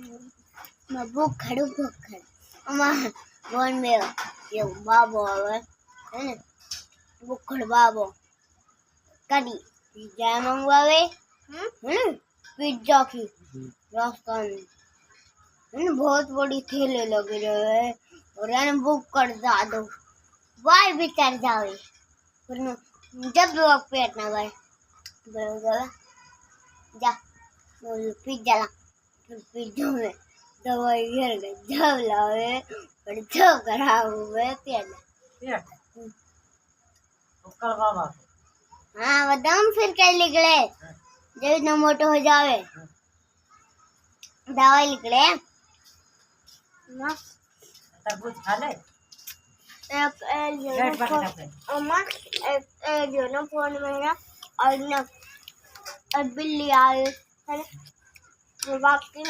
मैं भूखड़ अम्मा वन में ये बाबो है भूखड़ बाबो करी पिज्जा मंगवावे पिज्जा की रास्ता में बहुत बड़ी थैली लगी रहे और यानी बुक कर दो वाई भी चढ़ जावे जब लोग पेट ना भरे जा पिज्जा ला पिज्जा में दवाई घर गए जब लावे और जब खराब हुए पेट हाँ बताऊँ फिर क्या निकले जब इतना मोटा हो जावे दवाई निकले तरबूज खा ले जो ना फोन में ना और ना बिल्ली आई है बाकी